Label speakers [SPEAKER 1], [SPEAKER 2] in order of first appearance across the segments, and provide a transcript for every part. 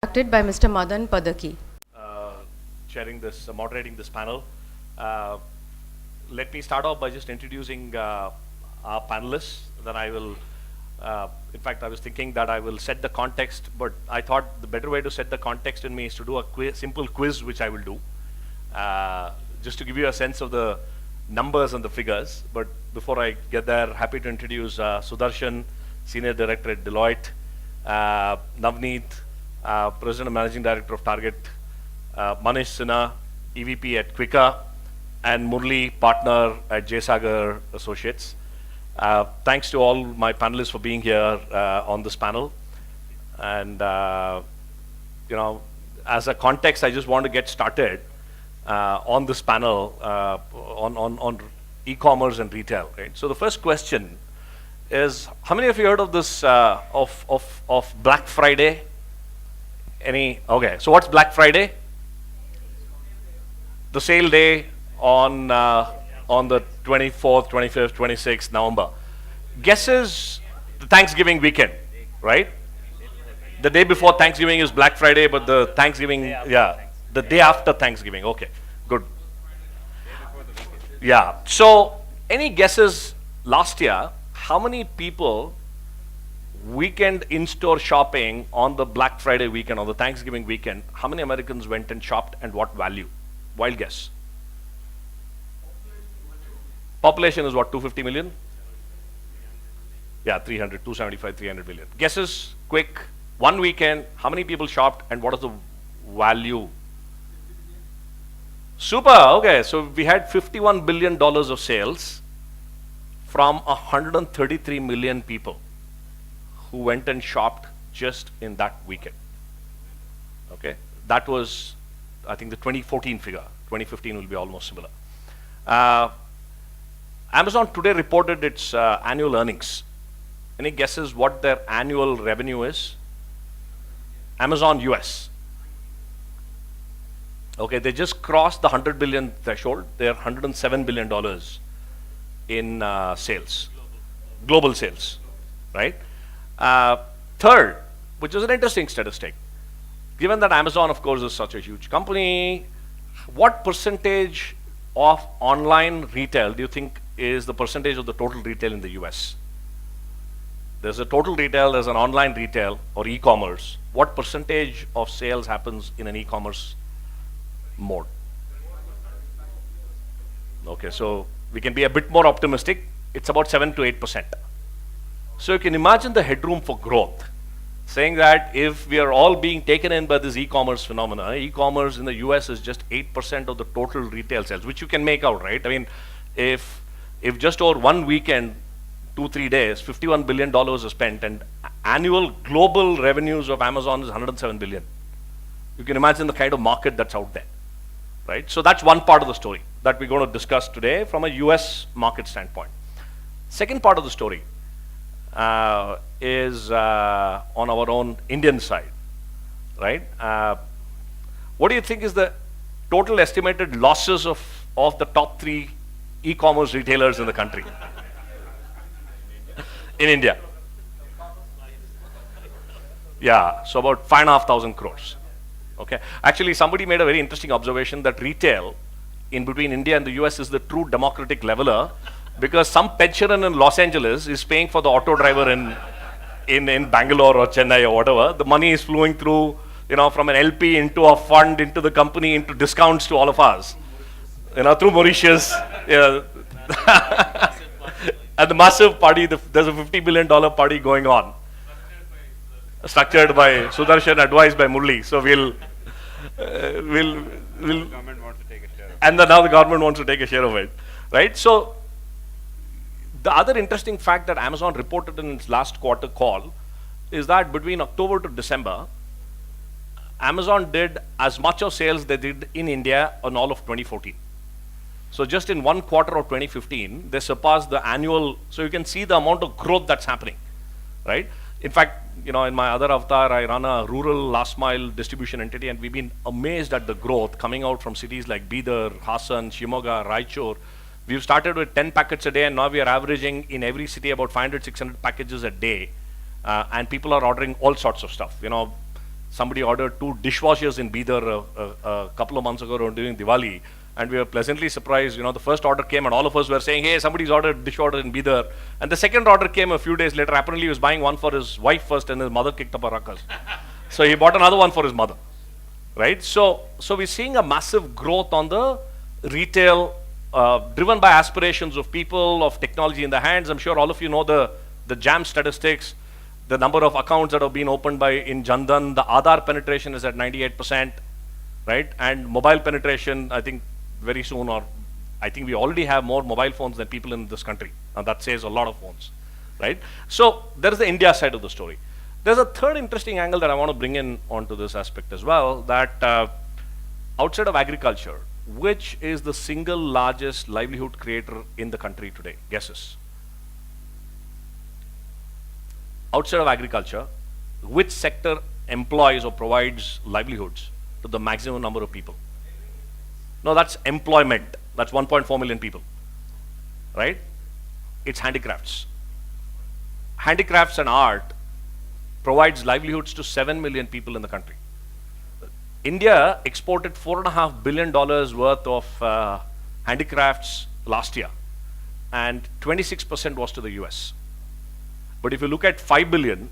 [SPEAKER 1] Conducted by Mr. Madan Padaki.
[SPEAKER 2] Moderating this panel. Let me start off by just introducing our panelists. Then I will, in fact, I was thinking that I will set the context, but I thought the better way to set the context in me is to do a simple quiz, which I will do, just to give you a sense of the numbers and the figures. But before I get there, happy to introduce Sudarshan, Senior Director at Deloitte, Navneet, President and Managing Director of Target, Manish Sinha, EVP at Quikka, and Murli, Partner at J-Sagar Associates. Thanks to all my panelists for being here on this panel. And, as a context, I just want to get started on this panel on e-commerce and retail. Right? So the first question is, how many of you heard of this, of Black Friday? Any? Okay, so what's Black Friday? The sale day on the 24th, 25th, 26th November. Guesses the Thanksgiving weekend, right? The day before Thanksgiving is Black Friday, but the Thanksgiving, the day after Thanksgiving. Okay, good. Yeah, so any guesses last year, how many people weekend in-store shopping on the Black Friday weekend, on the Thanksgiving weekend, how many Americans went and shopped and what value? Wild guess. Population is what, 250 million? Yeah, 275, 300 million. Guesses, quick. One weekend, how many people shopped and what is the value? Super, okay. So we had $51 billion of sales from 133 million people who went and shopped just in that weekend. Okay, that was, I think, the 2014 figure. 2015 will be almost similar. Amazon today reported its annual earnings. Any guesses what their annual revenue is? Amazon US. Okay, they just crossed the 100 billion threshold. They're $107 billion in sales, global sales, right? Third, which is an interesting statistic, given that Amazon, of course, is such a huge company, what percentage of online retail do you think is the percentage of the total retail in the US? There's a total retail, there's an online retail or e-commerce. What percentage of sales happens in an e-commerce mode? Okay, so we can be a bit more optimistic. It's about 7 to 8%. So you can imagine the headroom for growth, saying that if we are all being taken in by this e-commerce phenomena, e-commerce in the US is just 8% of the total retail sales, which you can make out, right? I mean, if just over one weekend, 2-3 days, $51 billion is spent, and annual global revenues of Amazon is 107 billion. You can imagine the kind of market that's out there, right? So that's one part of the story that we're going to discuss today from a US market standpoint. Second part of the story is on our own Indian side, right? What do you think is the total estimated losses of the top 3 e-commerce retailers in the country? In India? Yeah, so about 5,500 crores. Okay, actually somebody made a very interesting observation that retail in between India and the US is the true democratic leveler, because some pensioner in Los Angeles is paying for the auto driver in Bangalore or Chennai or whatever. The money is flowing through, from an LP into a fund, into the company, into discounts to all of us, through Mauritius. Yeah. At the massive party, there's a $50 billion party going on. Structured by Sudarshan, advised by Murli. So we'll
[SPEAKER 3] Government wants to take a share of it.
[SPEAKER 2] and then now the government wants to take a share of it, right? So the other interesting fact that Amazon reported in its last quarter call is that between October to December, Amazon did as much of sales they did in India on all of 2014. So just in one quarter of 2015, they surpassed the annual, so you can see the amount of growth that's happening, right? In fact, in my other avatar, I run a rural last mile distribution entity, and we've been amazed at the growth coming out from cities like Bidar, Hassan, Shimoga, Raichur. We've started with 10 packets a day, and now we are averaging in every city about 500, 600 packages a day. And people are ordering all sorts of stuff. somebody ordered 2 dishwashers in Bidar a couple of months ago during Diwali, and we were pleasantly surprised. You know, the first order came and all of us were saying, hey, somebody's ordered dishwasher in Bidar. And the second order came a few days later. Apparently he was buying one for his wife first and his mother kicked up a ruckus. So he bought another one for his mother, right? So we're seeing a massive growth on the retail, driven by aspirations of people, of technology in the hands. I'm sure all of you know the JAM statistics, the number of accounts that have been opened in Jandan. The Aadhaar penetration is at 98%, right? And mobile penetration, I think very soon, or I think we already have more mobile phones than people in this country. And that says a lot of phones, right? So there is the India side of the story. There's a third interesting angle that I want to bring in onto this aspect as well, that outside of agriculture, which is the single largest livelihood creator in the country today? Guesses? Outside of agriculture, which sector employs or provides livelihoods to the maximum number of people? No, that's employment. That's 1.4 million people, right? It's handicrafts. Handicrafts and art provides livelihoods to 7 million people in the country. India exported $4.5 billion worth of handicrafts last year, and 26% was to the US. But if you look at 5 billion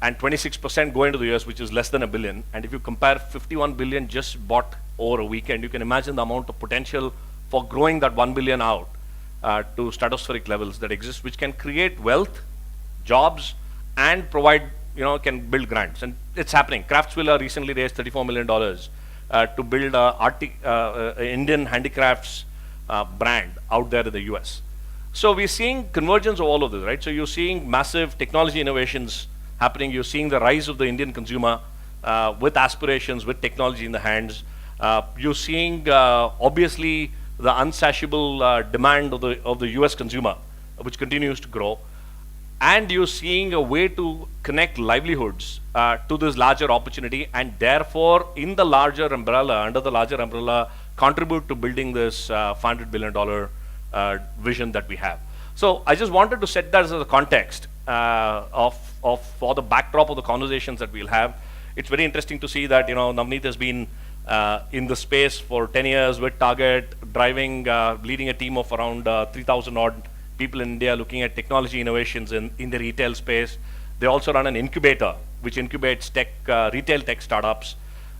[SPEAKER 2] and 26% going to the US, which is less than $1 billion, and if you compare 51 billion just bought over a weekend, you can imagine the amount of potential for growing that 1 billion out to stratospheric levels that exist, which can create wealth, jobs, and provide, you know, can build grants. And it's happening. Craftsvilla recently raised $34 million to build a Indian handicrafts brand out there in the US. So we're seeing convergence of all of this, right? So you're seeing massive technology innovations happening. You're seeing the rise of the Indian consumer with aspirations, with technology in the hands. You're seeing obviously the unsatiable demand of the US consumer, which continues to grow. And you're seeing a way to connect livelihoods to this larger opportunity, and therefore in the larger umbrella, under the larger umbrella, contribute to building this $500 billion vision that we have. So I just wanted to set that as a context for the backdrop of the conversations that we'll have. It's very interesting to see that, you know, Navneet has been in the space for 10 years with Target, driving, leading a team of around 3,000 odd people in India looking at technology innovations in the retail space. They also run an incubator which incubates retail tech startups.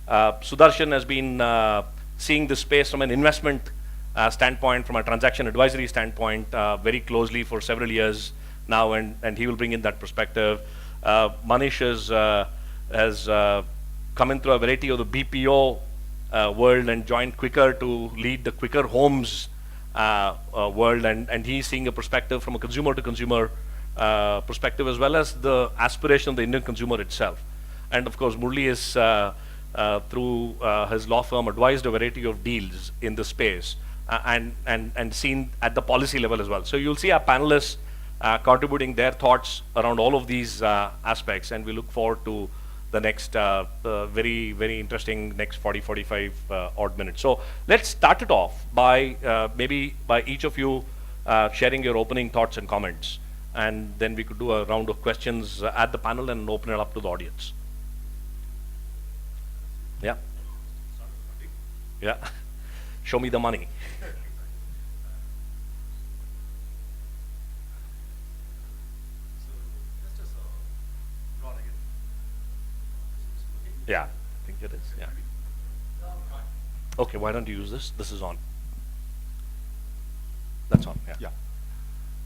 [SPEAKER 2] Sudarshan has been seeing this space from an investment standpoint, from a transaction advisory standpoint, very closely for several years now, and he will bring in that perspective. Manish has come in through a variety of the BPO world and joined Quicker to lead the Quicker Homes world, and he's seeing a perspective from a consumer to consumer perspective, as well as the aspiration of the Indian consumer itself. And of course, Murli is through his law firm advised a variety of deals in the space and seen at the policy level as well. So you'll see our panelists contributing their thoughts around all of these aspects, and we look forward to the next very, very interesting next 45 odd minutes. So let's start it off by maybe by each of you sharing your opening thoughts and comments, and then we could do a round of questions at the panel and open it up to the audience. Yeah. Yeah. Show me the money. Yeah, I think it is. Yeah. Okay, why don't you use this? This is on. That's on. Yeah.
[SPEAKER 4] Yeah.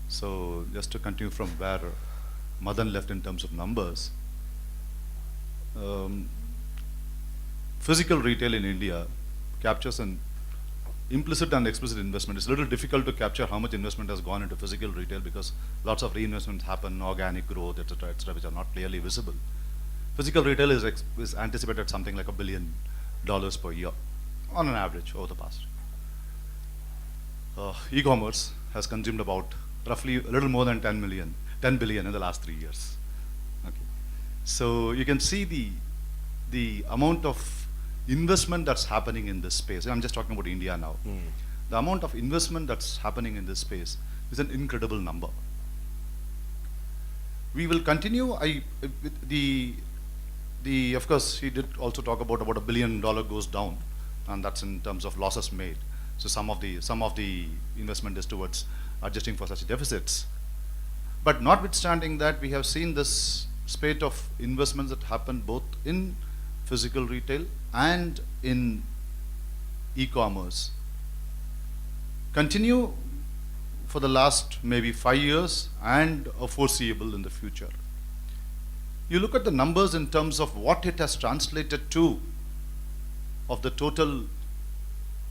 [SPEAKER 4] So just to continue from where Madan left in terms of numbers, physical retail in India captures an implicit and explicit investment. It's a little difficult to capture how much investment has gone into physical retail because lots of reinvestments happen, organic growth, etc., which are not clearly visible. Physical retail is anticipated something like $1 billion per year on an average over the past. E-commerce has consumed about roughly a little more than 10 billion in the last 3 years. Okay. So you can see the amount of investment that's happening in this space. I'm just talking about India now. The amount of investment that's happening in this space is an incredible number. We will continue with of course, he did also talk about $1 billion goes down, and that's in terms of losses made. So some of the investment is towards adjusting for such deficits. But notwithstanding that, we have seen this spate of investments that happen both in physical retail and in e-commerce continue for the last maybe 5 years and are foreseeable in the future. You look at the numbers in terms of what it has translated to of the total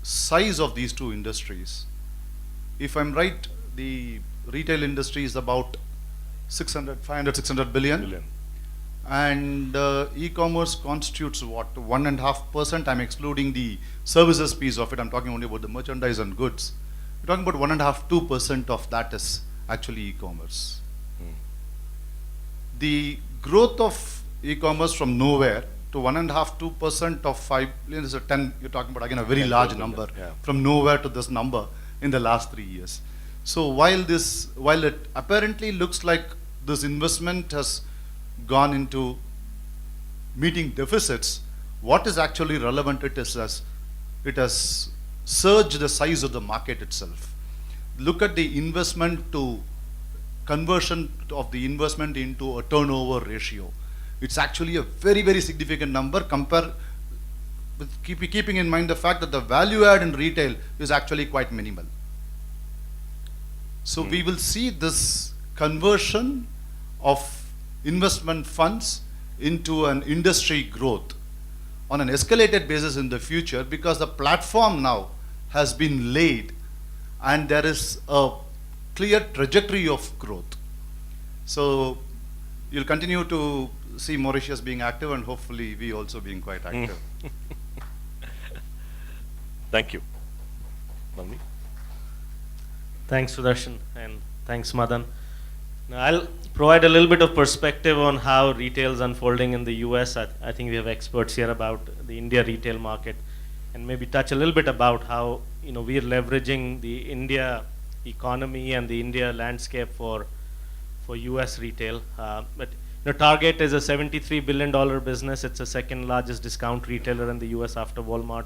[SPEAKER 4] size of these two industries. If I'm right, the retail industry is about 600 billion. And e-commerce constitutes what, 1.5%. I'm excluding the services piece of it. I'm talking only about the merchandise and goods. We're talking about 1.5–2% of that is actually e-commerce. The growth of e-commerce from nowhere to 1.5–2% of 5 billion is a 10. You're talking about again a very large number, from nowhere to this number in the last 3 years. So while it apparently looks like this investment has gone into meeting deficits, what is actually relevant it has surged the size of the market itself. Look at the investment to conversion of the investment into a turnover ratio. It's actually a very, very significant number compared with keeping in mind the fact that the value add in retail is actually quite minimal. So we will see this conversion of investment funds into an industry growth on an escalated basis in the future, because the platform now has been laid and there is a clear trajectory of growth. So you'll continue to see Mauritius being active, and hopefully we also being quite active.
[SPEAKER 2] Thank you. Nandini?
[SPEAKER 5] Thanks, Sudarshan, and thanks, Madan. Now, I'll provide a little bit of perspective on how retail is unfolding in the US. I think we have experts here about the India retail market, and maybe touch a little bit about how we are leveraging the India economy and the India landscape for US retail. But Target is a $73 billion business. It's the second largest discount retailer in the US after Walmart.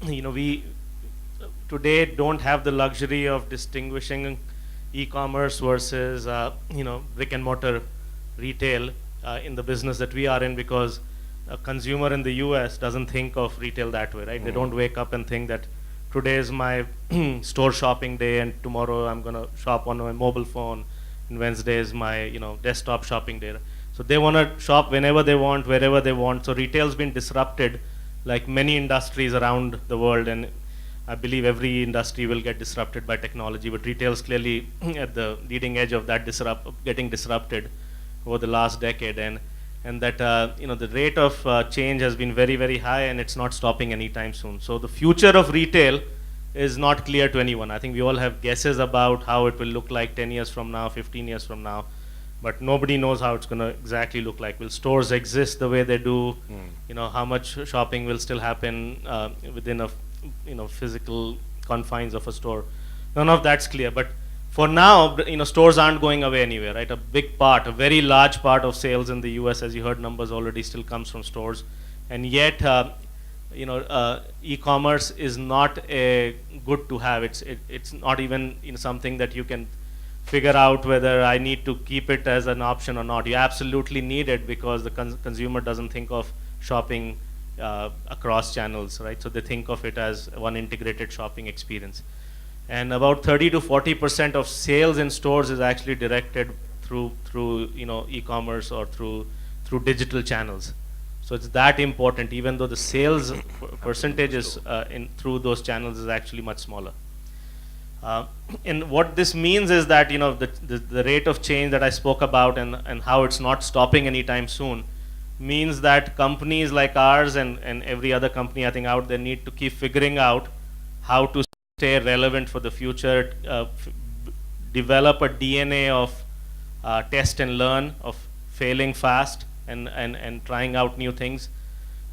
[SPEAKER 5] We today don't have the luxury of distinguishing e-commerce versus brick and mortar retail in the business that we are in, because a consumer in the US doesn't think of retail that way, right? They don't wake up and think that today is my store shopping day and tomorrow I'm gonna shop on my mobile phone, and Wednesday is my desktop shopping day. So they want to shop whenever they want, wherever they want. So retail's been disrupted like many industries around the world, and I believe every industry will get disrupted by technology, but retail is clearly at the leading edge of that getting disrupted over the last decade, and that the rate of change has been very, very high, and it's not stopping anytime soon. So the future of retail is not clear to anyone. I think we all have guesses about how it will look like 10 years from now, 15 years from now, but nobody knows how it's going to exactly look like. Will stores exist the way they do? How much shopping will still happen within a physical confines of a store? None of that's clear. But for now, stores aren't going away anywhere, right? A big part, a very large part of sales in the US, as you heard numbers already, still comes from stores. And yet, e-commerce is not a good to have. It's not even something that you can figure out whether I need to keep it as an option or not. You absolutely need it, because the consumer doesn't think of shopping across channels, right? So they think of it as one integrated shopping experience. And about 30 to 40% of sales in stores is actually directed through e-commerce or through digital channels. So it's that important, even though the sales percentages through those channels is actually much smaller. And what this means is that the rate of change that I spoke about and how it's not stopping anytime soon means that companies like ours and every other company I think out there need to keep figuring out how to stay relevant for the future, develop a DNA of test and learn, of failing fast and trying out new things.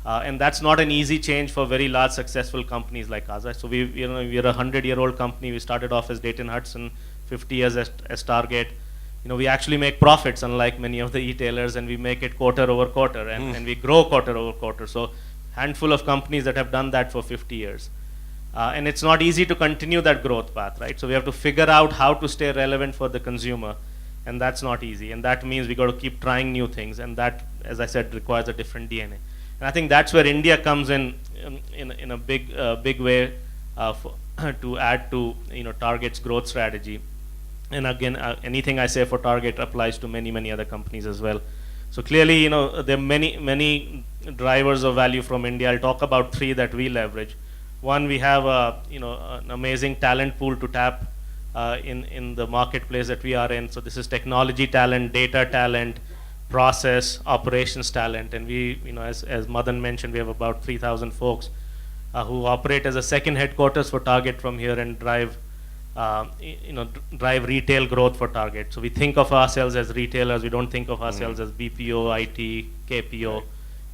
[SPEAKER 5] And that's not an easy change for very large successful companies like us. So we're a 100-year-old company. We started off as Dayton Hudson, 50 years as Target. we actually make profits, unlike many of the e-tailers, and we make it quarter over quarter, and we grow quarter over quarter. So handful of companies that have done that for 50 years. And it's not easy to continue that growth path, right? So we have to figure out how to stay relevant for the consumer, and that's not easy. And that means we got to keep trying new things, and that, as I said, requires a different DNA. And I think that's where India comes in a big way to add to Target's growth strategy. And again, anything I say for Target applies to many other companies as well. So clearly, there are many drivers of value from India. I'll talk about 3 that we leverage. One, we have an amazing talent pool to tap in the marketplace that we are in. So this is technology talent, data talent, process, operations talent, and we, as Madan mentioned, we have about 3,000 folks who operate as a second headquarters for Target from here and drive retail growth for Target. So we think of ourselves as retailers. We don't think of ourselves as BPO, IT, KPO. Right.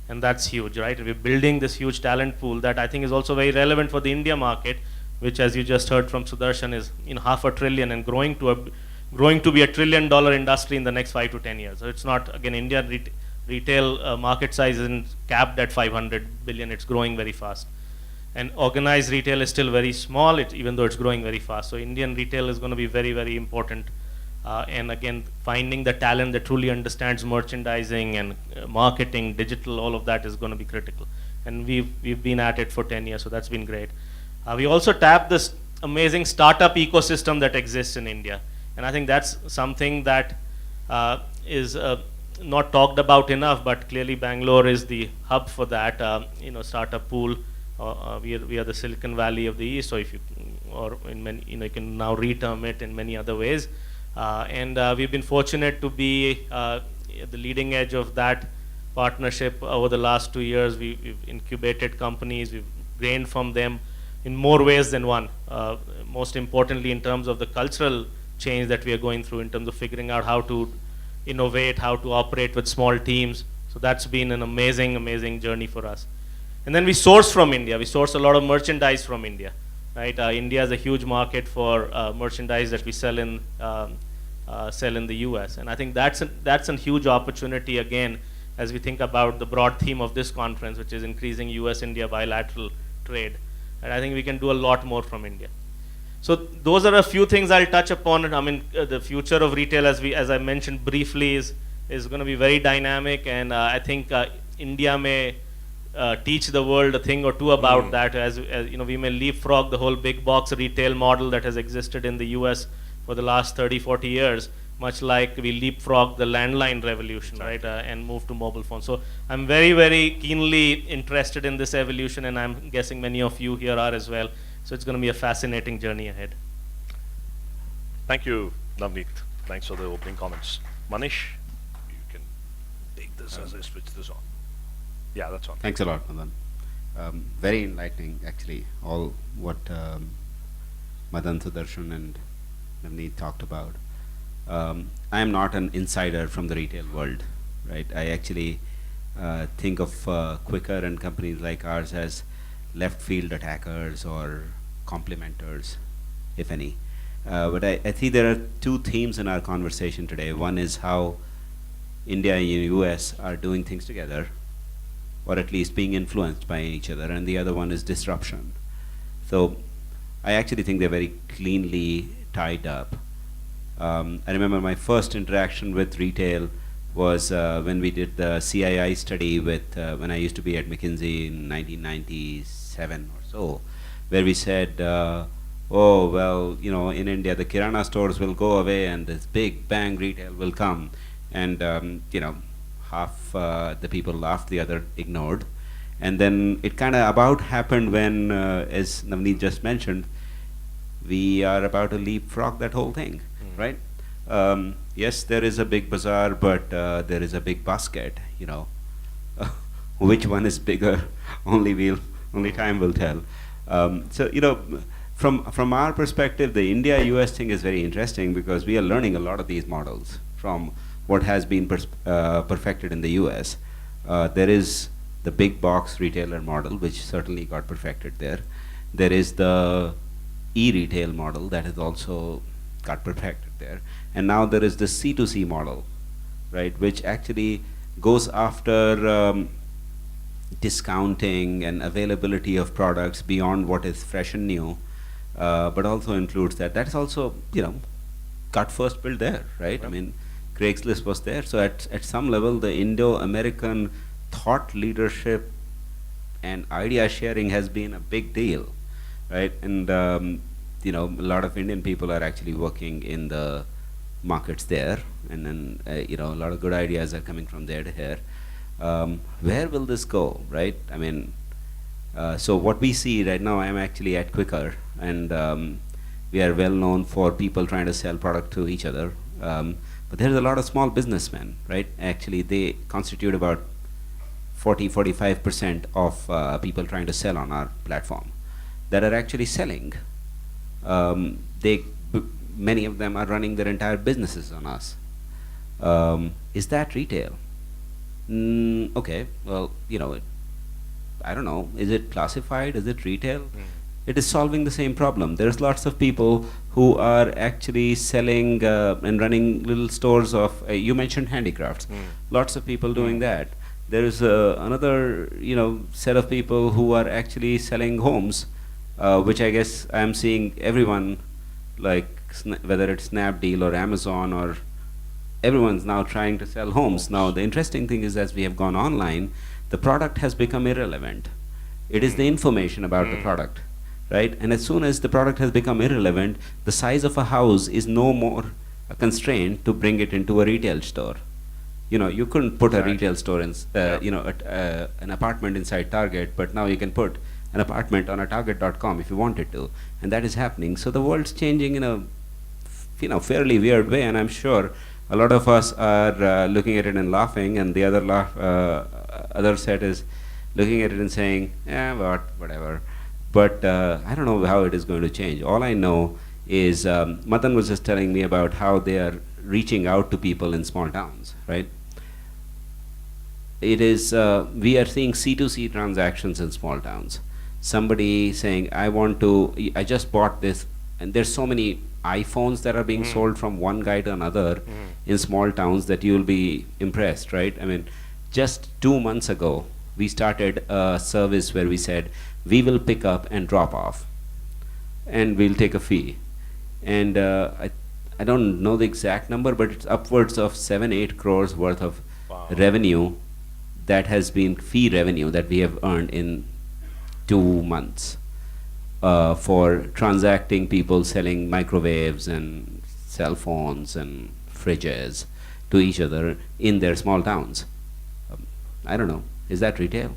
[SPEAKER 5] And that's huge, right? We're building this huge talent pool that I think is also very relevant for the India market, which, as you just heard from Sudarshan, is $500 billion and growing to be $1 trillion industry in the next 5 to 10 years. So it's not, again, India retail market size isn't capped at 500 billion. It's growing very fast. And organized retail is still very small, even though it's growing very fast. So Indian retail is going to be very important. And again, finding the talent that truly understands merchandising and marketing, digital, all of that is going to be critical. And we've been at it for 10 years, so that's been great. We also tap this amazing startup ecosystem that exists in India. And I think that's something that is not talked about enough, but clearly Bangalore is the hub for that, startup pool. We are the Silicon Valley of the East, so you can now reterm it in many other ways. And we've been fortunate to be at the leading edge of that partnership over the last 2 years. We've incubated companies, we've gained from them in more ways than one. Most importantly, in terms of the cultural change that we are going through, in terms of figuring out how to innovate, how to operate with small teams. So that's been an amazing journey for us. And then we source from India. We source a lot of merchandise from India, right? India is a huge market for merchandise that we sell in the US. And I think that's a huge opportunity, again, as we think about the broad theme of this conference, which is increasing US-India bilateral trade. And I think we can do a lot more from India. So those are a few things I'll touch upon. I mean, the future of retail, as I mentioned briefly, is going to be very dynamic, and I think India may teach the world a thing or two about that. As we may leapfrog the whole big box retail model that has existed in the US for the last 30-40 years, much like we leapfrog the landline revolution, right, and move to mobile phones. So I'm very keenly interested in this evolution, and I'm guessing many of you here are as well. So it's going to be a fascinating journey ahead.
[SPEAKER 2] Thank you, Navneet. Thanks for the opening comments. Manish, you can take this as I switch this on. Yeah, that's on.
[SPEAKER 6] Thanks a lot, Madan. Very enlightening, actually, all what Madan, Sudarshan, and Navneet talked about. I am not an insider from the retail world, right? I actually think of Quicker and companies like ours as left field attackers or complementers, if any. But I think there are two themes in our conversation today. One is how India and US are doing things together, or at least being influenced by each other, and the other one is disruption. So I actually think they're very cleanly tied up. I remember my first interaction with retail was when we did the CII study with when I used to be at McKinsey in 1997 or so, where we said, oh, well, in India the Kirana stores will go away and this big bang retail will come. And, half the people laughed, the other ignored. And then it kind of about happened when, as Navneet just mentioned, we are about to leapfrog that whole thing, right? Yes, there is a big bazaar, but there is a big basket, Which one is bigger? Only time will tell. From our perspective, the India-US thing is very interesting because we are learning a lot of these models from what has been perfected in the US. There is the big box retailer model, which certainly got perfected there. There is the e-retail model that has also got perfected there. And now there is this C2C model, right, which actually goes after discounting and availability of products beyond what is fresh and new, but also includes that. That's also, cut first, build there, right?
[SPEAKER 2] Yep.
[SPEAKER 6] I mean, Craigslist was there. So at some level, the Indo-American thought leadership and idea sharing has been a big deal, right? And a lot of Indian people are actually working in the markets there, and then a lot of good ideas are coming from there to here. Where will this go, right? I mean, so what we see right now, I'm actually at Quicker, and we are well known for people trying to sell product to each other. But there's a lot of small businessmen, right? Actually, they constitute about 40–45% of people trying to sell on our platform that are actually selling. Many of them are running their entire businesses on us. Is that retail? Okay, well, I don't know. Is it classified? Is it retail? It is solving the same problem. There's lots of people who are actually selling and running little stores of, you mentioned handicrafts. Lots of people doing that. There is another, set of people who are actually selling homes, which I guess I'm seeing everyone, like whether it's Snapdeal or Amazon, or everyone's now trying to sell homes. Now, the interesting thing is, as we have gone online, the product has become irrelevant. It is the information about the product, right? And as soon as the product has become irrelevant, the size of a house is no more a constraint to bring it into a retail store. You couldn't put a retail store in, an apartment inside Target, but now you can put an apartment on a Target.com if you wanted to, and that is happening. So the world's changing in a, fairly weird way, and I'm sure a lot of us are looking at it and laughing, and the other set is looking at it and saying, whatever. But I don't know how it is going to change. All I know is Madan was just telling me about how they are reaching out to people in small towns, right? It is, we are seeing C2C transactions in small towns. Somebody saying, I just bought this, and there's so many iPhones that are being sold from one guy to another in small towns that you'll be impressed, right? I mean, just 2 months ago, we started a service where we said, we will pick up and drop off, and we'll take a fee. And I don't know the exact number, but it's upwards of 7–8 crores worth of revenue that has been fee revenue that we have earned in 2 months for transacting people selling microwaves and cell phones and fridges to each other in their small towns. I don't know. Is that retail?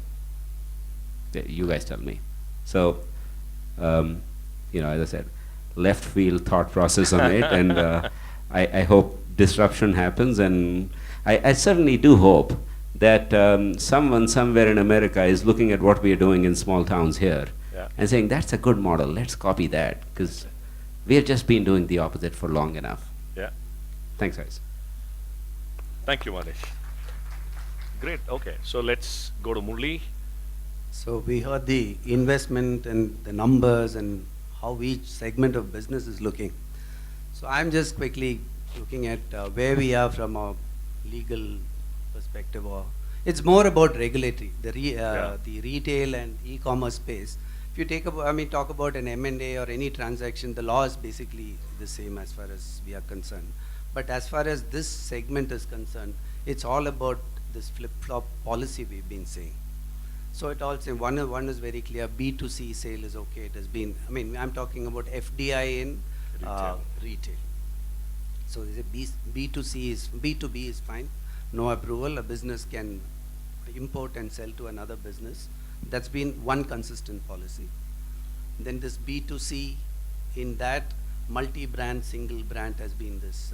[SPEAKER 6] You guys tell me. So, as I said, left field thought process on it, and I hope disruption happens, and I certainly do hope that someone somewhere in America is looking at what we are doing in small towns here and saying, that's a good model, let's copy that, because we have just been doing the opposite for long enough.
[SPEAKER 2] Yeah.
[SPEAKER 6] Thanks, guys.
[SPEAKER 2] Thank you, Manish. Great. Okay. So let's go to Murli.
[SPEAKER 7] So we heard the investment and the numbers and how each segment of business is looking. So I'm just quickly looking at where we are from a legal perspective, or it's more about regulatory, the retail and e-commerce space. If you talk about an M&A or any transaction, the law is basically the same as far as we are concerned. But as far as this segment is concerned, it's all about this flip-flop policy we've been saying. So it also, one is very clear, B2C sale is okay. It has been, I'm talking about FDI in retail. So they say B2B is fine. No approval, a business can import and sell to another business. That's been one consistent policy. Then this B2C, in that multi-brand, single brand has been this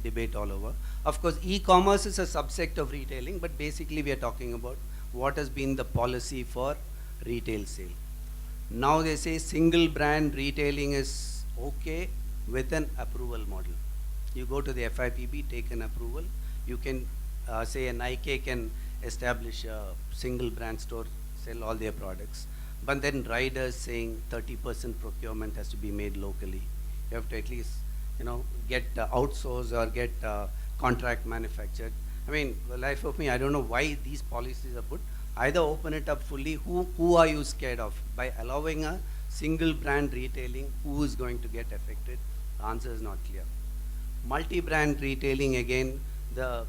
[SPEAKER 7] debate all over. Of course, e-commerce is a subsect of retailing, but basically we are talking about what has been the policy for retail sale. Now they say single brand retailing is okay with an approval model. You go to the FIPB, take an approval. You can say an Nike can establish a single brand store, sell all their products. But then riders saying 30% procurement has to be made locally. You have to at least get outsourced or get contract manufactured. I mean, the life of me, I don't know why these policies are put. Either open it up fully. Who are you scared of? By allowing a single brand retailing, who is going to get affected? The answer is not clear. Multi-brand retailing, again, the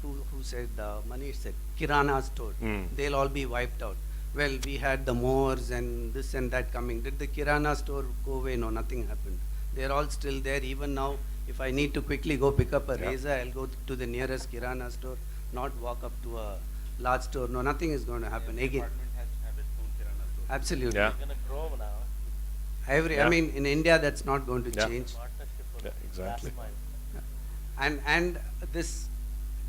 [SPEAKER 7] who said, Manish said, Kirana store, they'll all be wiped out. Well, we had the Moors and this and that coming. Did the Kirana store go away? No, nothing happened. They're all still there. Even now, if I need to quickly go pick up a razor, I'll go to the nearest Kirana store, not walk up to a large store. No, nothing is going to happen.
[SPEAKER 3] Every
[SPEAKER 7] Again,
[SPEAKER 3] department has to have its own Kirana store.
[SPEAKER 7] absolutely.
[SPEAKER 2] Yeah.
[SPEAKER 5] It's going to grow now.
[SPEAKER 7] I mean, in India, that's not going to
[SPEAKER 2] Yeah.
[SPEAKER 7] change.
[SPEAKER 5] Partnership for
[SPEAKER 2] Yeah, exactly.
[SPEAKER 5] last mile.
[SPEAKER 7] And this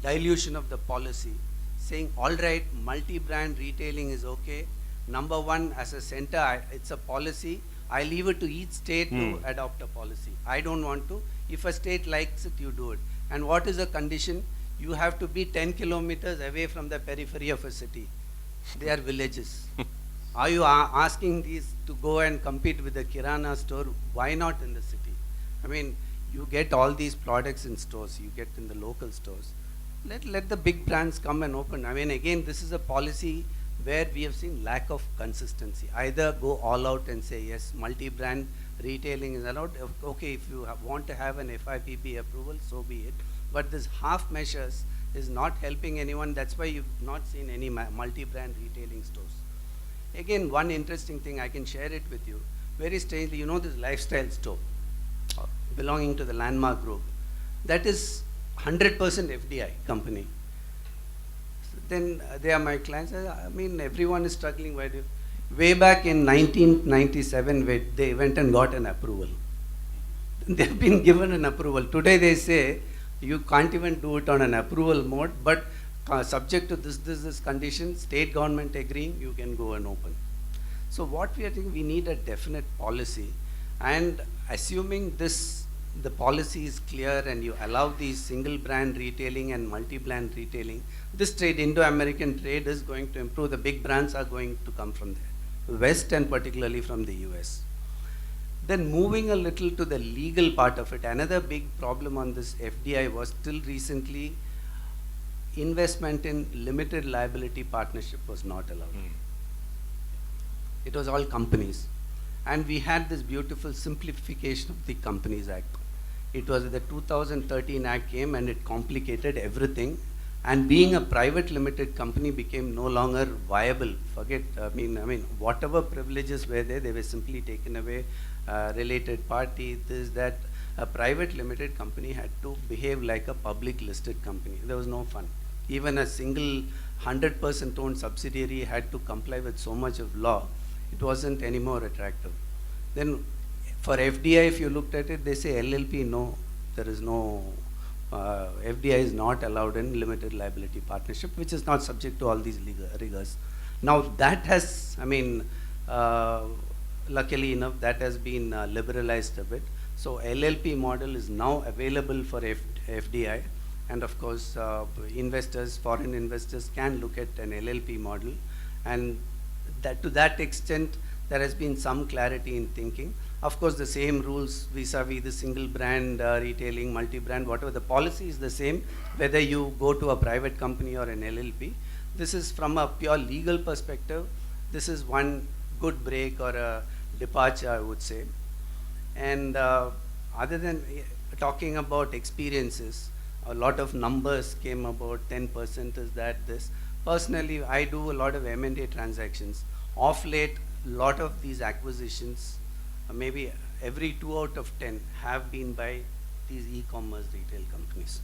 [SPEAKER 7] dilution of the policy, saying, all right, multi-brand retailing is okay. Number one, as a center, it's a policy. I leave it to each state to adopt a policy. I don't want to. If a state likes it, you do it. And what is the condition? You have to be 10 kilometers away from the periphery of a city. They are villages. Are you asking these to go and compete with the Kirana store? Why not in the city? I mean, you get all these products in stores, you get in the local stores. Let the big brands come and open. I mean, again, this is a policy where we have seen lack of consistency. Either go all out and say, yes, multi-brand retailing is allowed. Okay, if you want to have an FIPB approval, so be it. But this half measures is not helping anyone. That's why you've not seen any multi-brand retailing stores. Again, one interesting thing, I can share it with you. Very strangely, this lifestyle store belonging to the Landmark Group. That is 100% FDI company. Then they are my clients. I mean, everyone is struggling. Way back in 1997, they went and got an approval. They've been given an approval. Today they say, you can't even do it on an approval mode, but subject to this condition, state government agreeing, you can go and open. So what we are thinking, we need a definite policy, and assuming the policy is clear and you allow these single brand retailing and multi-brand retailing, this trade, Indo-American trade, is going to improve. The big brands are going to come from there, West and particularly from the US. Then moving a little to the legal part of it, another big problem on this FDI was till recently, investment in limited liability partnership was not allowed. It was all companies. And we had this beautiful simplification of the Companies Act. It was the 2013 Act came and it complicated everything. And being a private limited company became no longer viable. Forget, I mean, whatever privileges were there, they were simply taken away. Related party, this, that. A private limited company had to behave like a public listed company. There was no fun. Even a single 100% owned subsidiary had to comply with so much of law. It wasn't any more attractive. Then for FDI, if you looked at it, they say LLP, no, there is no, FDI is not allowed in limited liability partnership, which is not subject to all these legal rigors. Now that has, luckily enough, that has been liberalized a bit. So LLP model is now available for FDI. And of course, investors, foreign investors can look at an LLP model. And that to that extent, there has been some clarity in thinking. Of course, the same rules vis-a-vis the single brand retailing, multi-brand, whatever. The policy is the same, whether you go to a private company or an LLP. This is from a pure legal perspective. This is one good break or a departure, I would say. And other than talking about experiences, a lot of numbers came about, 10% is that, this. Personally, I do a lot of M&A transactions. Of late, a lot of these acquisitions, maybe every 2 out of 10 have been by these e-commerce retail companies.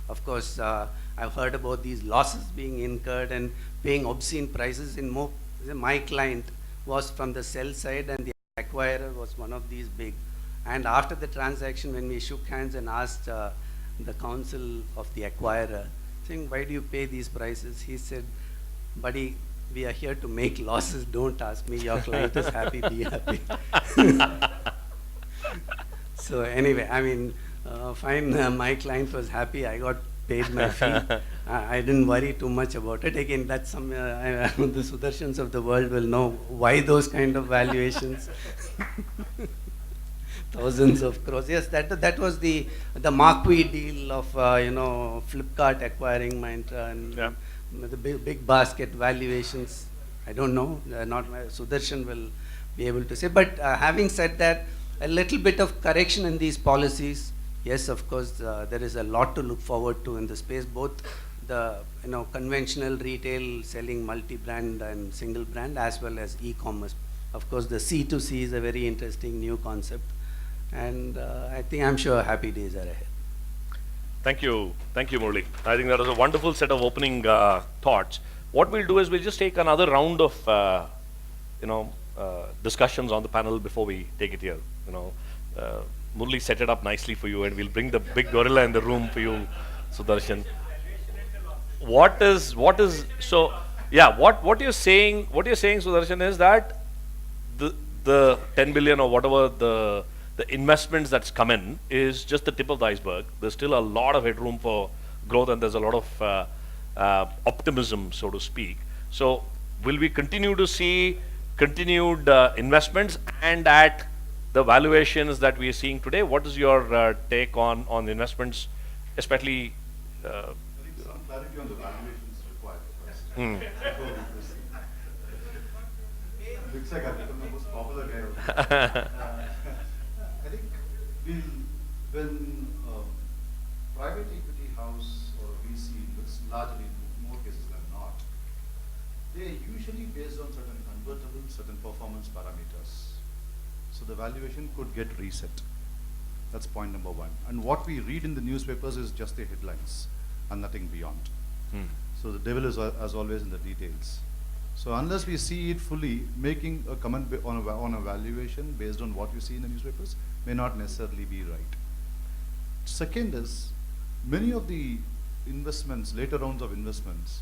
[SPEAKER 7] Of course, I've heard about these losses being incurred and paying obscene prices. My client was from the sell side and the acquirer was one of these big. And after the transaction, when we shook hands and asked the counsel of the acquirer, saying, why do you pay these prices? He said, buddy, we are here to make losses, don't ask me, your client is happy, be happy. So anyway, fine, my client was happy, I got paid my fee. I didn't worry too much about it. Again, that's some, the Sudarshans of the world will know why those kind of valuations. thousands of crores. Yes, that was the Marquee deal of Flipkart acquiring Myntra and
[SPEAKER 2] Yeah.
[SPEAKER 7] the big basket valuations. I don't know. Not Sudarshan will be able to say. But having said that, a little bit of correction in these policies. Yes, of course, there is a lot to look forward to in the space. Both the conventional retail selling multi-brand and single brand, as well as e-commerce. Of course, the C2C is a very interesting new concept, and I'm sure happy days are ahead.
[SPEAKER 2] Thank you, Murli. I think that was a wonderful set of opening thoughts. What we'll do is we'll just take another round of discussions on the panel before we take it here. Murli set it up nicely for you, and we'll bring the big gorilla in the room for you, Sudarshan. What you're saying, Sudarshan, is that the 10 billion or whatever the investments that's come in is just the tip of the iceberg. There's still a lot of headroom for growth, and there's a lot of optimism, so to speak. So will we continue to see continued investments and at the valuations that we are seeing today? What is your take on investments, especially?
[SPEAKER 4] I think some clarity on the valuations required first. Looks like I've become the most popular guy. I think when private equity house or VC looks largely in more cases than not, they are usually based on certain convertibles, certain performance parameters. So the valuation could get reset. That's point number one. And what we read in the newspapers is just the headlines and nothing beyond. So the devil is, as always, in the details. So unless we see it fully, making a comment on a valuation based on what you see in the newspapers may not necessarily be right. Second is, many of the investments, later rounds of investments,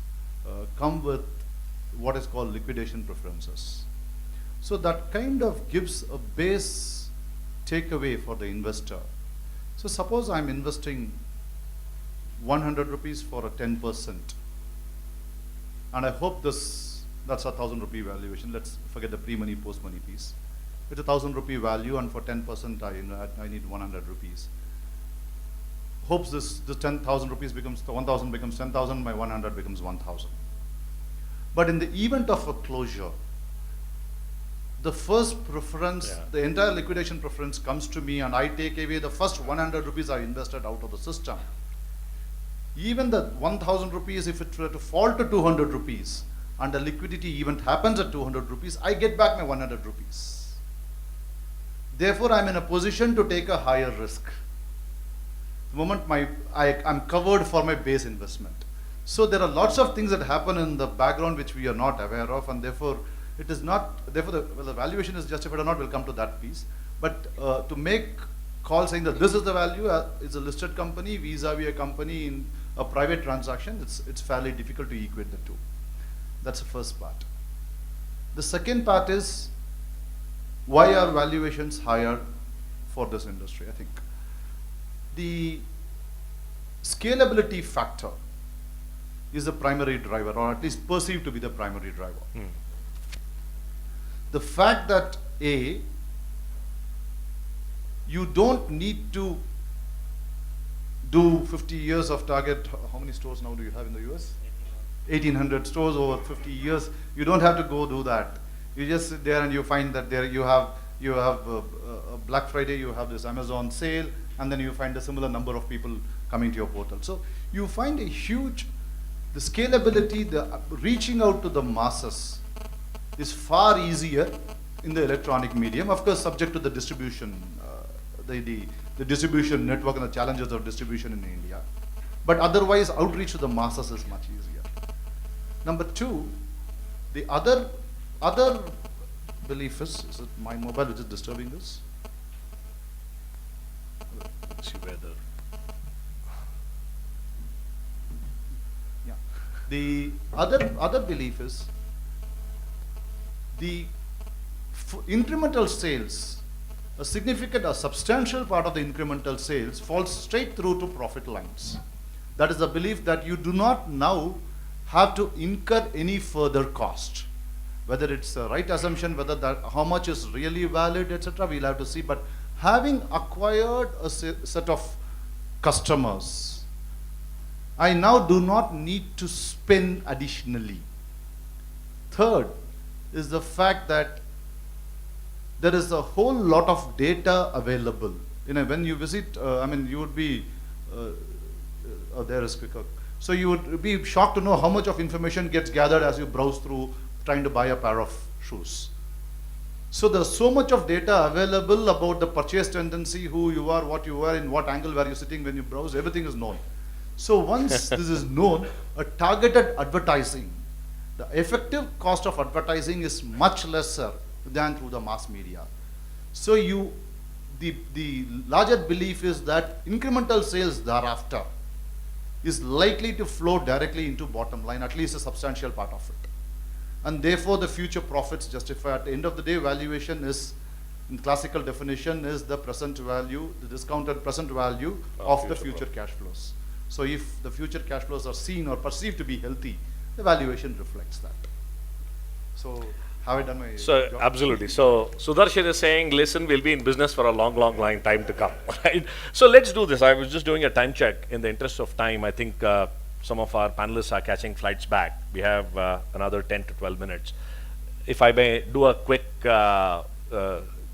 [SPEAKER 4] come with what is called liquidation preferences. So that kind of gives a base takeaway for the investor. So suppose I'm investing 100 rupees for a 10%, and I hope that's 1,000 rupee valuation. Let's forget the pre-money, post-money piece. It's 1,000 rupee value, and for 10% I need 100 rupees. Hopes this 10,000 rupees becomes 1,000 becomes 10,000, my 100 becomes 1,000. But in the event of a closure, the first preference, the entire liquidation preference comes to me, and I take away the first 100 rupees I invested out of the system. Even the 1,000 rupees, if it were to fall to 200 rupees, and a liquidity event happens at 200 rupees, I get back my 100 rupees. Therefore, I'm in a position to take a higher risk. The moment I'm covered for my base investment. So there are lots of things that happen in the background which we are not aware of, and therefore it is not, therefore the valuation is justified or not, we'll come to that piece. But to make call saying that this is the value, it's a listed company vis-a-vis a company in a private transaction, it's fairly difficult to equate the two. That's the first part. The second part is, why are valuations higher for this industry? I think the scalability factor is the primary driver, or at least perceived to be the primary driver. The fact that you don't need to do 50 years of target. How many stores now do you have in the US? 1,800 stores over 50 years. You don't have to go do that. You just sit there and you find that there you have a Black Friday, you have this Amazon sale, and then you find a similar number of people coming to your portal. So you find the scalability, the reaching out to the masses is far easier in the electronic medium, of course subject to the distribution, the distribution network and the challenges of distribution in India. But otherwise, outreach to the masses is much easier. Number two, the other belief is it my mobile which is disturbing this?
[SPEAKER 2] Let's see whether.
[SPEAKER 4] Yeah. The other belief is the incremental sales, a substantial part of the incremental sales falls straight through to profit lines. That is the belief that you do not now have to incur any further cost. Whether it's a right assumption, whether that how much is really valid, etc., we'll have to see. But having acquired a set of customers, I now do not need to spend additionally. Third is the fact that there is a whole lot of data available. When you visit, you would be, there is quicker. So you would be shocked to know how much of information gets gathered as you browse through trying to buy a pair of shoes. So there's so much of data available about the purchase tendency, who you are, what you are, in what angle were you sitting when you browse, everything is known. So once this is known, a targeted advertising, the effective cost of advertising is much lesser than through the mass media. So the larger belief is that incremental sales thereafter is likely to flow directly into bottom line, at least a substantial part of it. And therefore the future profits justify. At the end of the day, valuation is, in classical definition, is the present value, the discounted present value of the future cash flows. So if the future cash flows are seen or perceived to be healthy, the valuation reflects that. So have I done my
[SPEAKER 2] So
[SPEAKER 4] job?
[SPEAKER 2] absolutely. So Sudarshan is saying, listen, we'll be in business for a long, long, long time to come. Right? So let's do this. I was just doing a time check. In the interest of time, I think some of our panelists are catching flights back. We have another 10 to 12 minutes. If I may do a quick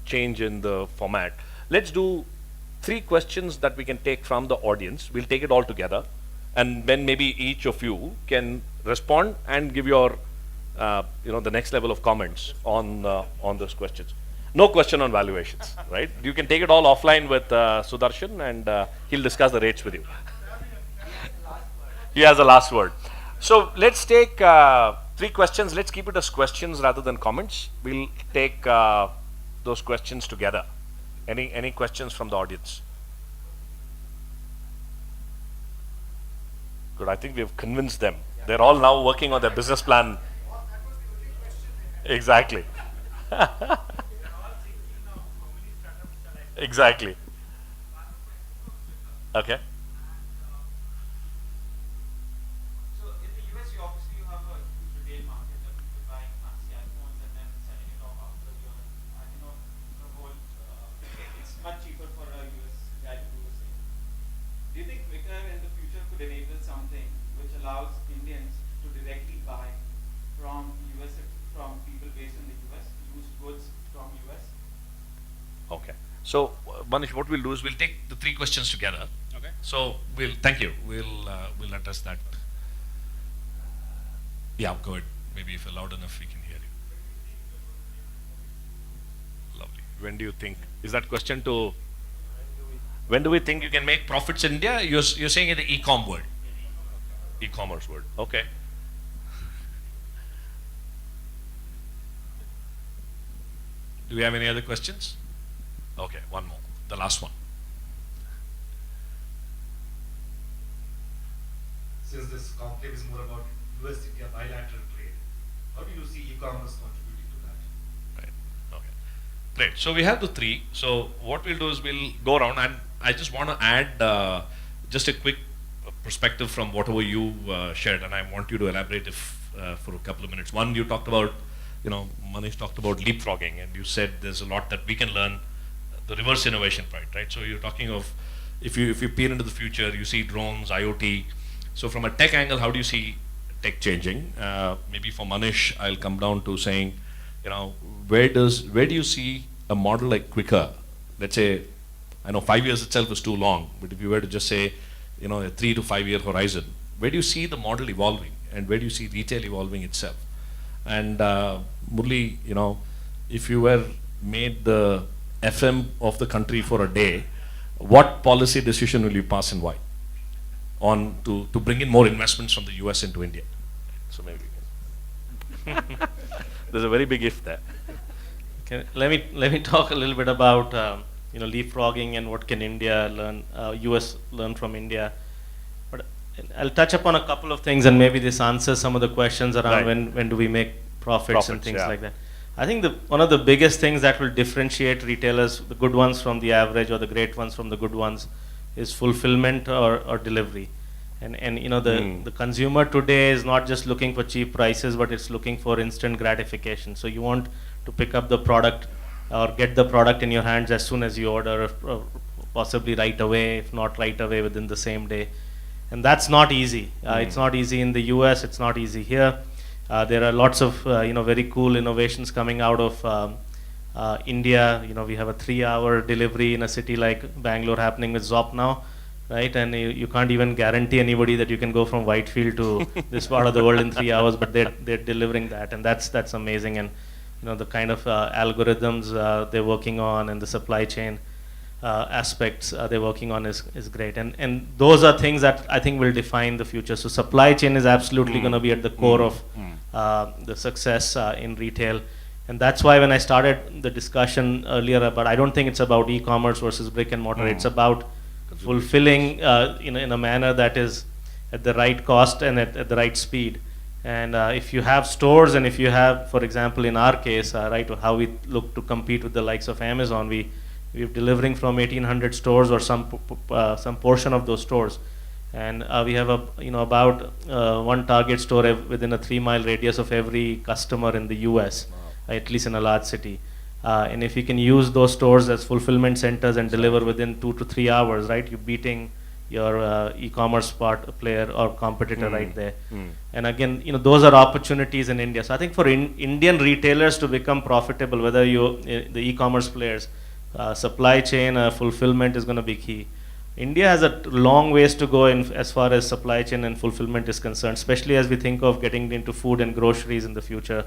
[SPEAKER 2] change in the format, let's do 3 questions that we can take from the audience. We'll take it all together, and then maybe each of you can respond and give your the next level of comments on those questions. No question on valuations, right? You can take it all offline with Sudarshan, and he'll discuss the rates with you. He has the last word. So let's take 3 questions. Let's keep it as questions rather than comments. We'll take those questions together. Any questions from the audience? Good. I think we've convinced them. They're all now working on their business plan. Exactly. Exactly. Okay.
[SPEAKER 3] So in the US, you obviously have a huge retail market of people buying fancy iPhones and then selling it off after a year. And the whole, it's much cheaper for a US guy to do the same. Do you think Quicker in the future could enable something which allows Indians to directly buy from US, from people based in the US, used goods from US?
[SPEAKER 2] Okay. So Manish, what we'll do is we'll take the 3 questions together.
[SPEAKER 3] Okay.
[SPEAKER 2] So thank you. We'll address that. Yeah, go ahead. Maybe if you're loud enough, we can hear you. Lovely. When do you think? Is that question to? When do we think you can make profits in India? You're saying in the e-com world. E-commerce world. Okay. Do we have any other questions? Okay, one more. The last one.
[SPEAKER 8] Since this conclave is more about US-India bilateral trade, how do you see e-commerce contributing to that?
[SPEAKER 2] Right. Okay. Great. So we have the 3. So what we'll do is we'll go around, and I just want to add just a quick perspective from whatever you shared, and I want you to elaborate for a couple of minutes. One, you talked about, Manish talked about leapfrogging, and you said there's a lot that we can learn, the reverse innovation part, right? So you're talking of, if you peer into the future, you see drones, IoT. So from a tech angle, how do you see tech changing? Maybe for Manish, I'll come down to saying, where do you see a model like Quicker? Let's say, I know 5 years itself is too long, but if you were to just say, a 3 to 5 year horizon, where do you see the model evolving, and where do you see retail evolving itself? And Murli, if you were made the FM of the country for a day, what policy decision will you pass and why? On to bring in more investments from the US into India. So maybe we can. There's a very big if there.
[SPEAKER 5] Okay, let me talk a little bit about leapfrogging and what can India learn, US learn from India. But I'll touch upon a couple of things, and maybe this answers some of the questions around
[SPEAKER 2] Right.
[SPEAKER 5] when do we make profits and things
[SPEAKER 2] yeah.
[SPEAKER 5] like that. I think one of the biggest things that will differentiate retailers, the good ones from the average or the great ones from the good ones, is fulfillment or delivery. And the consumer today is not just looking for cheap prices, but it's looking for instant gratification. So you want to pick up the product or get the product in your hands as soon as you order, possibly right away, if not right away within the same day. And that's not easy. It's not easy in the US, it's not easy here. There are lots of very cool innovations coming out of India. We have a 3-hour delivery in a city like Bangalore happening with Zop now, right? And you can't even guarantee anybody that you can go from Whitefield to this part of the world in 3 hours, but they're delivering that, and that's amazing. And the kind of algorithms they're working on and the supply chain aspects they're working on is great. And those are things that I think will define the future. So supply chain is absolutely going to be at the core of the success in retail. And that's why when I started the discussion earlier about, I don't think it's about e-commerce versus brick and mortar. It's about fulfilling in a manner that is at the right cost and at the right speed. And if you have stores, and if you have, for example, in our case, right, how we look to compete with the likes of Amazon, we're delivering from 1,800 stores or some portion of those stores. And we have about one target store within a 3-mile radius of every customer in the US, at least in a large city. And if you can use those stores as fulfillment centers and deliver within 2 to 3 hours, right, you're beating your e-commerce player or competitor right there. And again, those are opportunities in India. So I think for Indian retailers to become profitable, whether the e-commerce players, supply chain fulfillment is going to be key. India has a long ways to go as far as supply chain and fulfillment is concerned, especially as we think of getting into food and groceries in the future.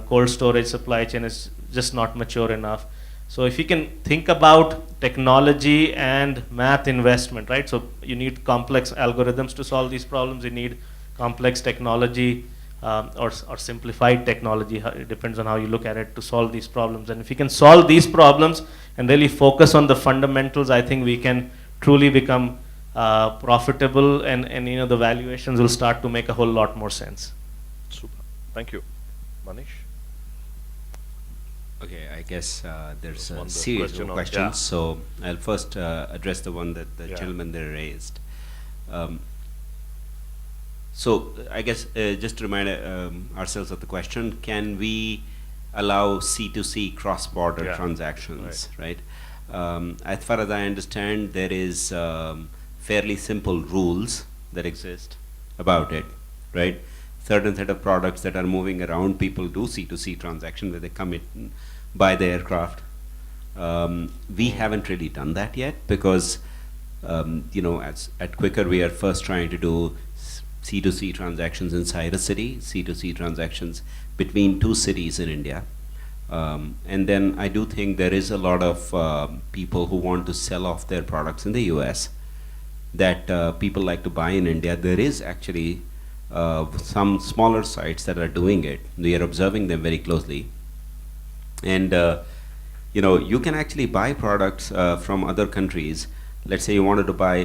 [SPEAKER 5] Cold storage supply chain is just not mature enough. So if you can think about technology and math investment, right? So you need complex algorithms to solve these problems. You need complex technology or simplified technology. It depends on how you look at it, to solve these problems. And if you can solve these problems and really focus on the fundamentals, I think we can truly become profitable, and the valuations will start to make a whole lot more sense.
[SPEAKER 2] Super. Thank you. Manish?
[SPEAKER 6] Okay, I guess there's
[SPEAKER 2] One
[SPEAKER 6] a
[SPEAKER 2] the
[SPEAKER 6] series
[SPEAKER 2] question
[SPEAKER 6] of
[SPEAKER 2] on-
[SPEAKER 6] questions,
[SPEAKER 2] yeah.
[SPEAKER 6] so I'll first address the one that the
[SPEAKER 2] Yeah.
[SPEAKER 6] gentleman there raised. So I guess just to remind ourselves of the question, can we allow C2C cross-border
[SPEAKER 2] Yeah.
[SPEAKER 6] transactions, right? As far as I understand, there is fairly simple rules that exist about it, right? Certain set of products that are moving around, people do C2C transaction where they come in, buy the aircraft. We haven't really done that yet because, at Quicker we are first trying to do C2C transactions inside a city, C2C transactions between 2 cities in India. And then I do think there is a lot of people who want to sell off their products in the US that people like to buy in India. There is actually some smaller sites that are doing it. We are observing them very closely. And you can actually buy products from other countries. Let's say you wanted to buy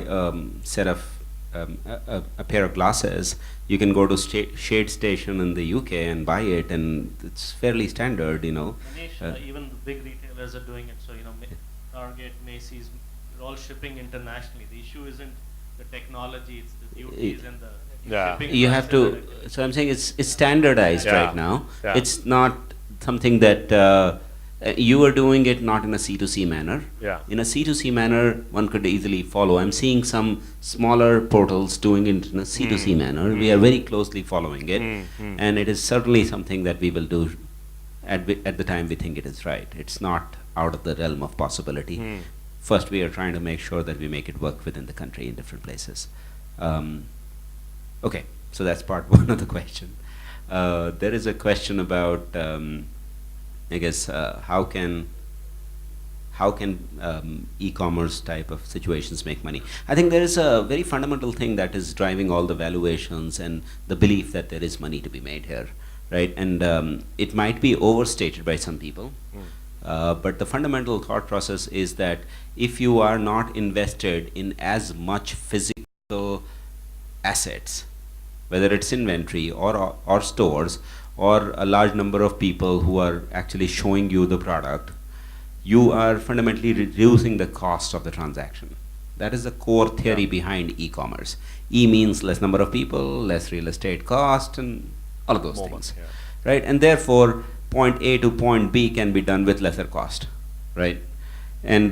[SPEAKER 6] a pair of glasses, you can go to Shade Station in the UK and buy it, and it's fairly standard,
[SPEAKER 5] Manish, even the big retailers are doing it. So Target, Macy's, they're all shipping internationally. The issue isn't the technology; it's the duties and the
[SPEAKER 2] Yeah.
[SPEAKER 5] shipping.
[SPEAKER 6] You have to, so I'm saying it's standardized
[SPEAKER 2] Yeah.
[SPEAKER 6] right now.
[SPEAKER 2] Yeah.
[SPEAKER 6] It's not something that you are doing it not in a C2C manner.
[SPEAKER 2] Yeah.
[SPEAKER 6] In a C2C manner, one could easily follow. I'm seeing some smaller portals doing it in a C2C manner. We are very closely following it, and it is certainly something that we will do at the time we think it is right. It's not out of the realm of possibility. First, we are trying to make sure that we make it work within the country in different places. Okay, so that's part one of the question. There is a question about, I guess, how can e-commerce type of situations make money? I think there is a very fundamental thing that is driving all the valuations and the belief that there is money to be made here, right? And it might be overstated by some people, but the fundamental thought process is that if you are not invested in as much physical assets, whether it's inventory or stores or a large number of people who are actually showing you the product, you are fundamentally reducing the cost of the transaction. That is the core theory behind e-commerce. E means less number of people, less real estate cost, and all of those things, right? And therefore, point A to point B can be done with lesser cost, right? And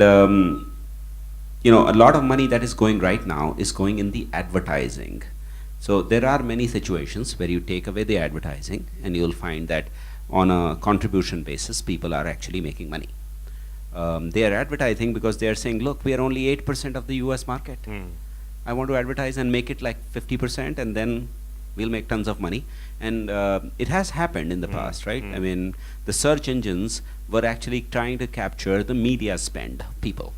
[SPEAKER 6] you know, a lot of money that is going right now is going in the advertising. So there are many situations where you take away the advertising and you'll find that on a contribution basis, people are actually making money. They are advertising because they are saying, look, we are only 8% of the US market. I want to advertise and make it like 50%, and then we'll make tons of money. And it has happened in the past, right? I mean, the search engines were actually trying to capture the media spend of people.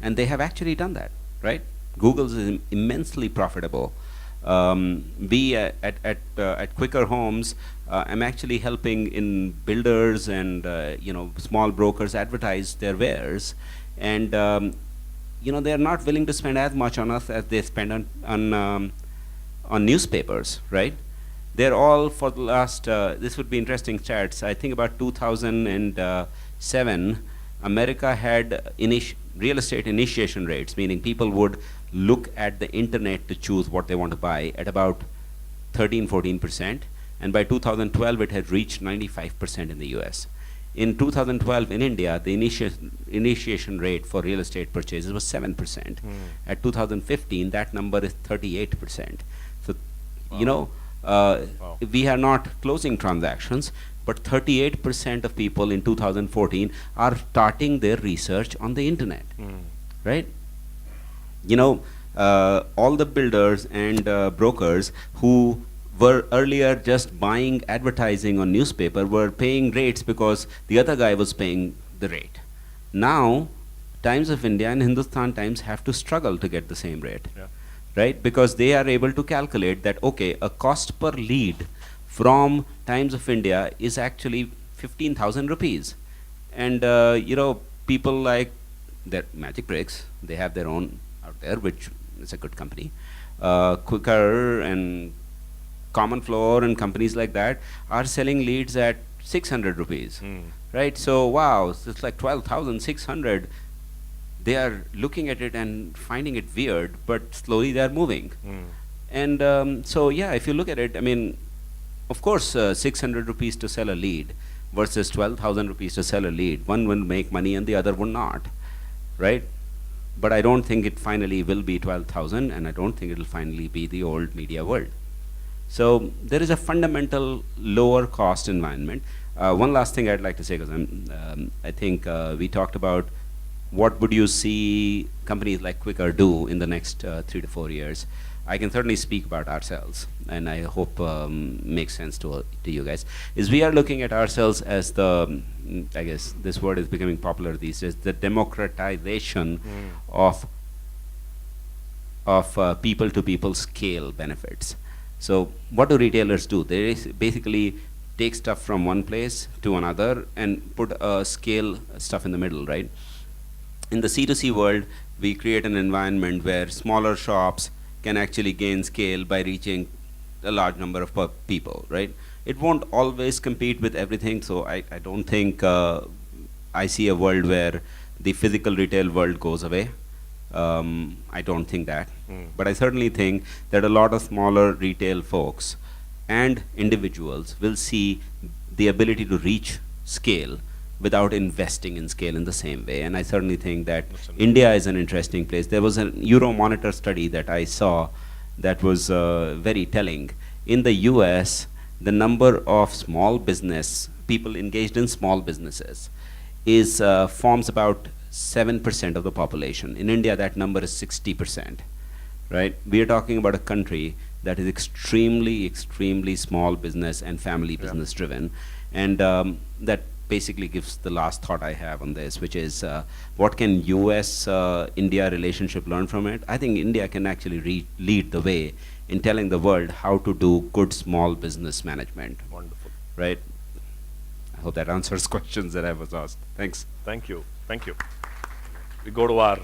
[SPEAKER 6] And they have actually done that, right? Google's is immensely profitable. At Quicker Homes, I'm actually helping in builders and you know, small brokers advertise their wares, and you know, they are not willing to spend as much on us as they spend on newspapers, right? They're all for the last. This would be interesting stats. I think about 2007, America had real estate initiation rates, meaning people would look at the internet to choose what they want to buy, at about 13–14%, and by 2012 it had reached 95% in the US. In 2012 in India, the initiation rate for real estate purchases was 7%. At 2015, that number is 38%. So, you know, we are not closing transactions, but 38% of people in 2014 are starting their research on the internet, right? You know, all the builders and brokers who were earlier just buying advertising on newspaper were paying rates because the other guy was paying the rate. Now, Times of India and Hindustan Times have to struggle to get the same rate, right? Because they are able to calculate that, okay, a cost per lead from Times of India is actually 15,000 rupees. And, you know, people like their Magic Bricks, they have their own out there, which is a good company. Quicker and Common Floor and companies like that are selling leads at 600 rupees, right? So, wow, so it's like 12,600. They are looking at it and finding it weird, but slowly they are moving. And so, yeah, if you look at it, I mean, of course, 600 rupees to sell a lead versus 12,000 rupees to sell a lead. One will make money and the other will not, right? But I don't think it finally will be 12,000, and I don't think it will finally be the old media world. So there is a fundamental lower cost environment. One last thing I'd like to say, because I think we talked about what would you see companies like Quicker do in the next 3 to 4 years. I can certainly speak about ourselves, and I hope makes sense to you guys. Is we are looking at ourselves as the, I guess this word is becoming popular these days, the democratization of people-to-people scale benefits. So what do retailers do? They basically take stuff from one place to another and put scale stuff in the middle, right? In the C2C world, we create an environment where smaller shops can actually gain scale by reaching a large number of people, right? It won't always compete with everything, so I don't think I see a world where the physical retail world goes away. I don't think that. But I certainly think that a lot of smaller retail folks and individuals will see the ability to reach scale without investing in scale in the same way. And I certainly think that India is an interesting place. There was a Euromonitor study that I saw that was very telling. In the US, the number of small business, people engaged in small businesses, is forms about 7% of the population. In India, that number is 60%, right? We are talking about a country that is extremely, extremely small business and family business driven. And that basically gives the last thought I have on this, which is what can US-India relationship learn from it? I think India can actually lead the way in telling the world how to do good small business management.
[SPEAKER 2] Wonderful.
[SPEAKER 6] Right? I hope that answers questions that I was asked. Thanks.
[SPEAKER 2] Thank you. Thank you. We go to our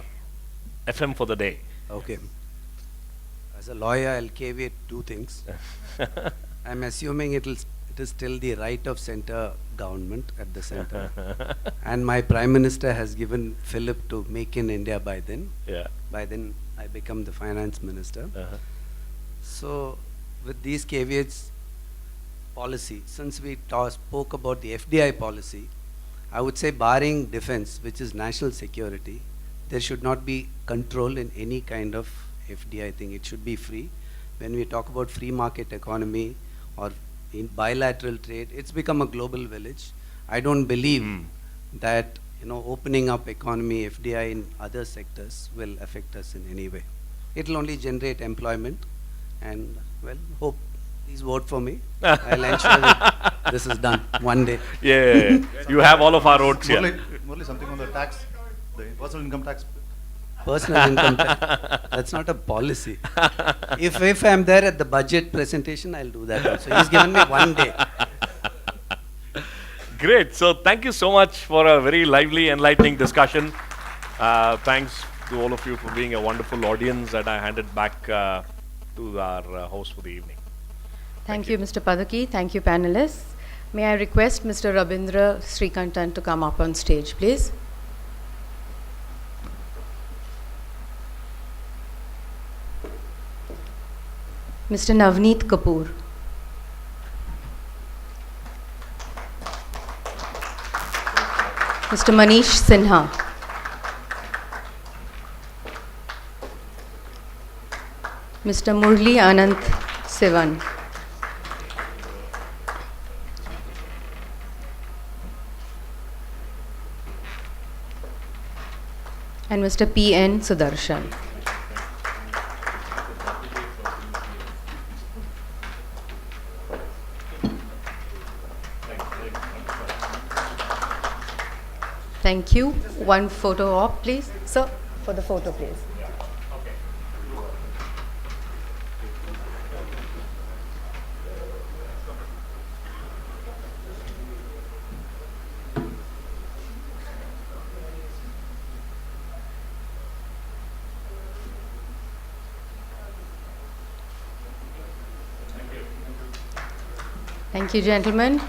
[SPEAKER 2] FM for the day.
[SPEAKER 7] Okay. As a lawyer, I'll caveat two things. I'm assuming it is still the right of center government at the center. And my Prime Minister has given fillip to Make in India by then.
[SPEAKER 2] Yeah.
[SPEAKER 7] By then, I become the Finance Minister. So, with these caveats, policy, since we spoke about the FDI policy, I would say barring defense, which is national security, there should not be control in any kind of FDI thing. It should be free. When we talk about free market economy or in bilateral trade, it's become a global village. I don't believe that opening up economy, FDI in other sectors will affect us in any way. It will only generate employment, and well, hope please vote for me. I'll ensure that this is done one day.
[SPEAKER 2] Yeah. You have all of our votes here.
[SPEAKER 4] Murali, something on the tax, the personal income tax.
[SPEAKER 7] Personal income tax. That's not a policy. If I'm there at the budget presentation, I'll do that also. He's given me one day.
[SPEAKER 2] Great. So thank you so much for a very lively, enlightening discussion. Thanks to all of you for being a wonderful audience that I handed back to our host for the evening.
[SPEAKER 1] Thank you, Mr. Padaki. Thank you, panelists. May I request Mr. Rabindra Srikantan to come up on stage, please. Mr. Navneet Kapoor. Mr. Manish Sinha. Mr. Murli Anant Sivan. And Mr. P.N. Sudarshan. Thank you. One photo op, please. Sir, for the photo, please. Thank you, gentlemen.